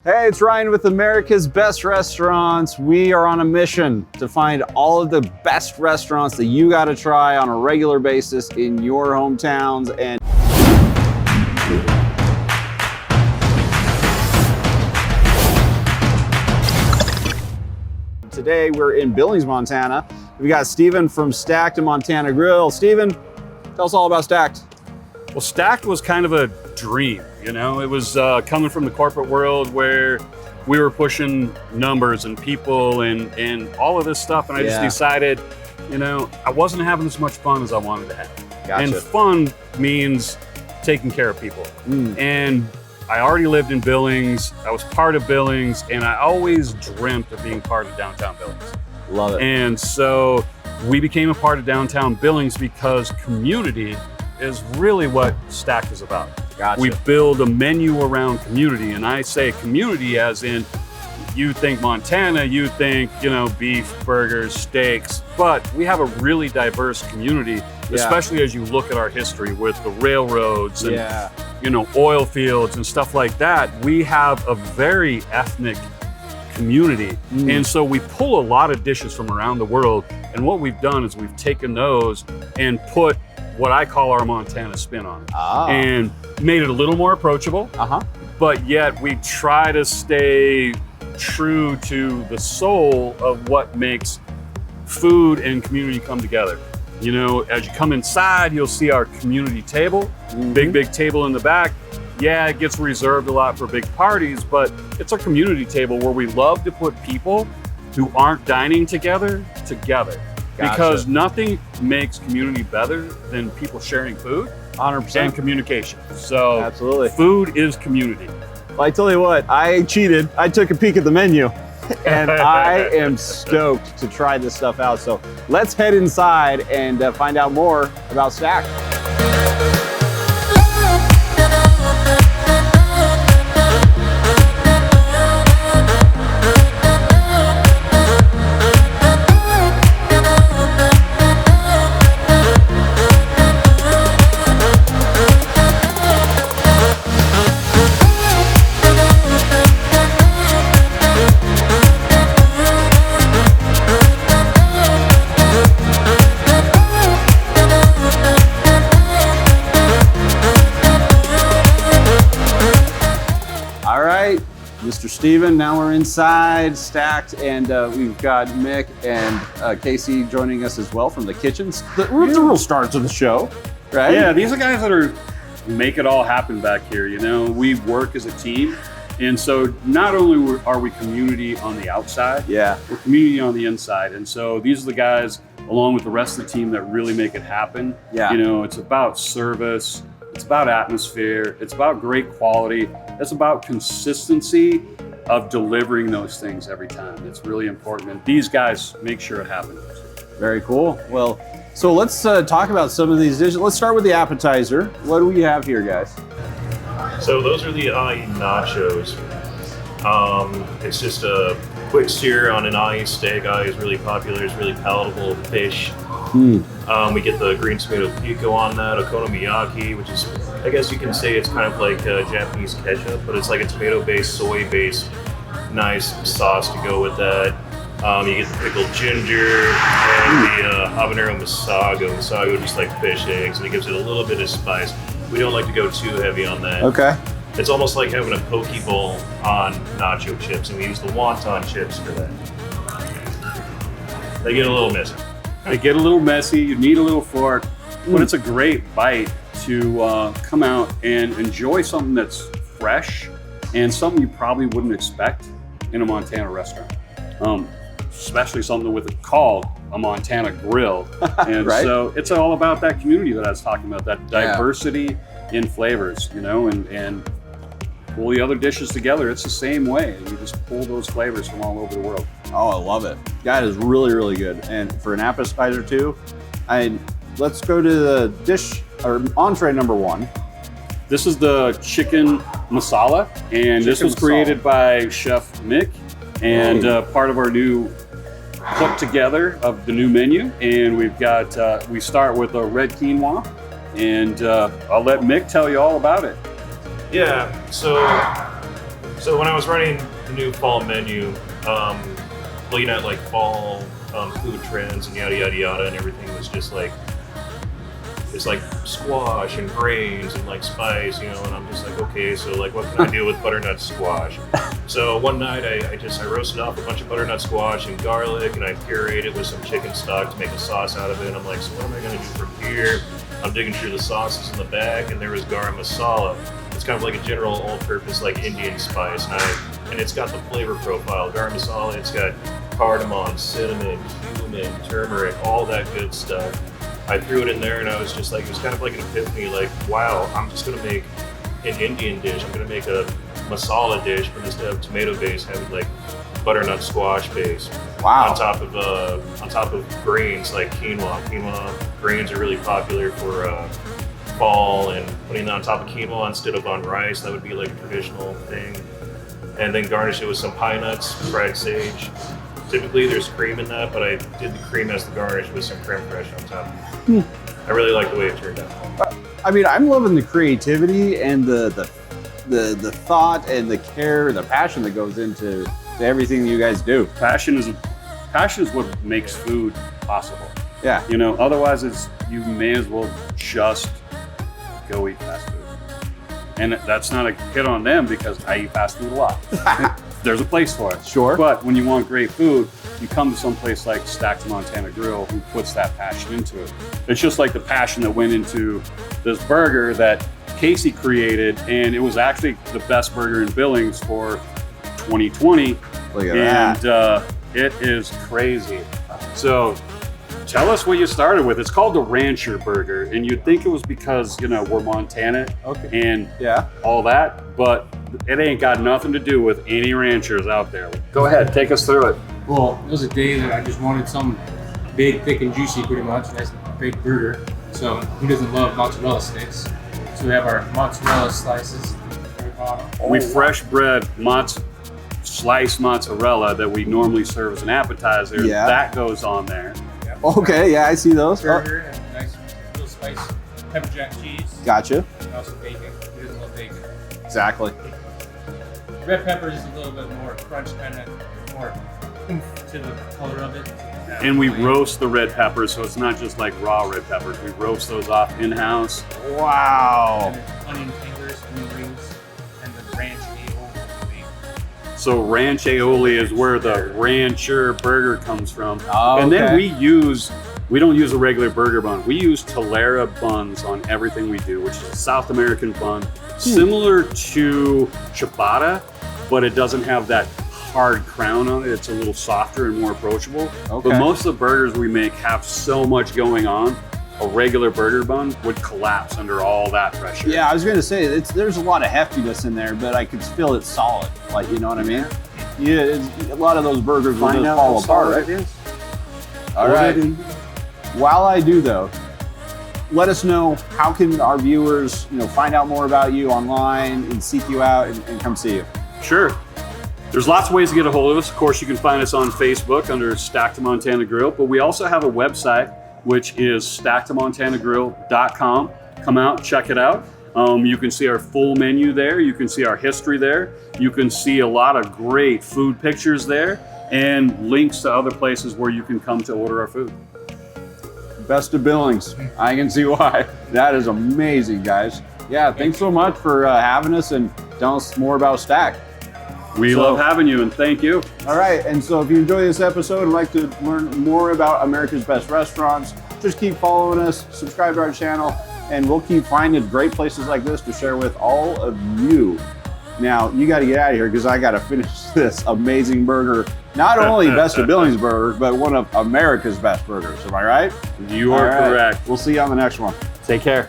Hey, it's Ryan with America's Best Restaurants. We are on a mission to find all of the best restaurants that you got to try on a regular basis in your hometowns. And today we're in Billings, Montana. We got Steven from Stacked Montana Grill. Steven, tell us all about Stacked. Well, Stacked was kind of a dream, you know? It was coming from the corporate world where we were pushing numbers and people and all of this stuff. And I just decided, you know, I wasn't having as much fun as I wanted to have. Gotcha. And fun means taking care of people. And I already lived in Billings. I was part of Billings, and I always dreamt of being part of downtown Billings. Love it. And so we became a part of downtown Billings because community is really what Stacked is about. Gotcha. We build a menu around community, and I say community as in, you think Montana, you think, you know, beef, burgers, steaks, but we have a really diverse community, especially as you look at our history with the railroads and, you know, oil fields and stuff like that. We have a very ethnic community. And so we pull a lot of dishes from around the world, and what we've done is we've taken those and put what I call our Montana spin on it, and made it a little more approachable, but yet we try to stay true to the soul of what makes food and community come together. You know, as you come inside, you'll see our community table, big table in the back. Yeah, it gets reserved a lot for big parties, but it's a community table where we love to put people who aren't dining together. Gotcha. Because nothing makes community better than people sharing food 100%. and communication. So absolutely, food is community. Well, I tell you what, I cheated. I took a peek at the menu, and I am stoked to try this stuff out. So let's head inside and find out more about Stacked. Mr. Steven, now we're inside Stacked, and we've got Mick and Casey joining us as well from the kitchens. The real stars of the show, right? Yeah, these are guys that make it all happen back here. You know, we work as a team, and so not only are we community on the outside, we're community on the inside. And so these are the guys, along with the rest of the team, that really make it happen. You know, it's about service. It's about atmosphere. It's about great quality. It's about consistency of delivering those things every time. It's really important. And these guys make sure it happens. Very cool. Well, so let's talk about some of these dishes. Let's start with the appetizer. What do we have here, guys? So those are the Ahi Nachos. It's just a quick sear on an ahi steak. Ahi is really popular. It's really palatable fish. We get the green tomato pico on that, Okonomiyaki, which is, I guess you can say it's kind of like Japanese ketchup, but it's like a tomato-based, soy-based, nice sauce to go with that. You get the pickled ginger and the habanero masago. Masago just like fish eggs, and it gives it a little bit of spice. We don't like to go too heavy on that. Okay. It's almost like having a poke bowl on nacho chips, and we use the wonton chips for that. They get a little messy. They get a little messy, you need a little fork, but it's a great bite to come out and enjoy something that's fresh and something you probably wouldn't expect in a Montana restaurant. Especially something with it called a Montana grill. And so it's all about that community that I was talking about, that diversity in flavors, you know, and pull the other dishes together. It's the same way. You just pull those flavors from all over the world. Oh, I love it. That is really, really good. And for an appetizer too, let's go to the dish or entree number one. This is the chicken masala, and this was created by Chef Mick, and part of our new put together of the new menu. And we've got, we start with a red quinoa, and I'll let Mick tell you all about it. Yeah, so So when I was running the new fall menu, looking at like fall food trends and yada yada yada, and everything was just like it's like squash and grains and like spice, you know. And I'm just like, okay, so like what can I do with butternut squash? So one night I roasted off a bunch of butternut squash and garlic, and I pureed it with some chicken stock to make a sauce out of it. And I'm like, so what am I gonna do from here? I'm digging through the sauces in the back, and there was garam masala. It's kind of like a general all-purpose like Indian spice, and it's got the flavor profile. Garam masala, it's got cardamom, cinnamon, cumin, turmeric, all that good stuff. I threw it in there, and I was just like, it was kind of like an epiphany, like, wow, I'm just gonna make an Indian dish. I'm gonna make a masala dish, but instead of tomato base, have it like butternut squash base. Wow. On top of grains like quinoa. Quinoa grains are really popular for fall, and putting it on top of quinoa instead of on rice, that would be like a traditional thing. And then garnish it with some pine nuts, fried sage. Typically there's cream in that, but I did the cream as the garnish with some creme fraiche on top. I really like the way it turned out. I mean, I'm loving the creativity and the thought and the care, the passion that goes into everything you guys do. Passion is what makes food possible. Yeah. You know, otherwise you may as well just go eat fast food. And that's not a hit on them, because I eat fast food a lot. There's a place for it. Sure. But when you want great food, you come to some place like Stacked Montana Grill, who puts that passion into it. It's just like the passion that went into this burger that Casey created, and it was actually the best burger in Billings for 2020. Look at that. It is crazy. So tell us what you started with. It's called the Rancher Burger, and you'd think it was because, you know, we're Montana and all that, but it ain't got nothing to do with any ranchers out there. Go ahead, take us through it. Well, it was a day that I just wanted something big, thick, and juicy, pretty much. Nice big burger. So who doesn't love mozzarella sticks? So we have our mozzarella slices at the bottom. We fresh bread sliced mozzarella that we normally serve as an appetizer. Yeah. That goes on there. Yep. Okay, yeah, I see those. Burger and a nice little spice pepper jack cheese. Gotcha. And also bacon. Who doesn't love bacon? Exactly. Red pepper is a little bit more crunch, kind of more oomph to the color of it. And we roast the red peppers, so it's not just like raw red peppers. We roast those off in-house. Wow. And then onion fingers, onion rings, and the ranch aioli. So ranch aioli is where the Rancher Burger comes from. Oh, and then okay. we don't use a regular burger bun. We use Tolera buns on everything we do, which is a South American bun, similar to ciabatta, but it doesn't have that hard crown on it. It's a little softer and more approachable. Okay. But most of the burgers we make have so much going on, a regular burger bun would collapse under all that pressure. Yeah, I was gonna say there's a lot of heftiness in there, but I could feel it solid. Like, you know what I mean? Yeah, a lot of those burgers will just fall apart, right? Yes. All right. While I do though, let us know, how can our viewers, you know, find out more about you online and seek you out and come see you? Sure. There's lots of ways to get a hold of us. Of course, you can find us on Facebook under Stacked Montana Grill, but we also have a website, which is stackedmontanagrill.com. Come out, check it out. You can see our full menu there. You can see our history there. You can see a lot of great food pictures there and links to other places where you can come to order our food. Best of Billings. I can see why. That is amazing, guys. Yeah, thanks so much for having us and telling us more about Stack. We love having you, and thank you. All right, and so if you enjoy this episode and like to learn more about America's Best Restaurants, just keep following us, subscribe to our channel, and we'll keep finding great places like this to share with all of you. Now, you got to get out of here because I got to finish this amazing burger. Not only Best of Billings burgers, but one of America's best burgers. Am I right? You are correct. We'll see you on the next one. Take care.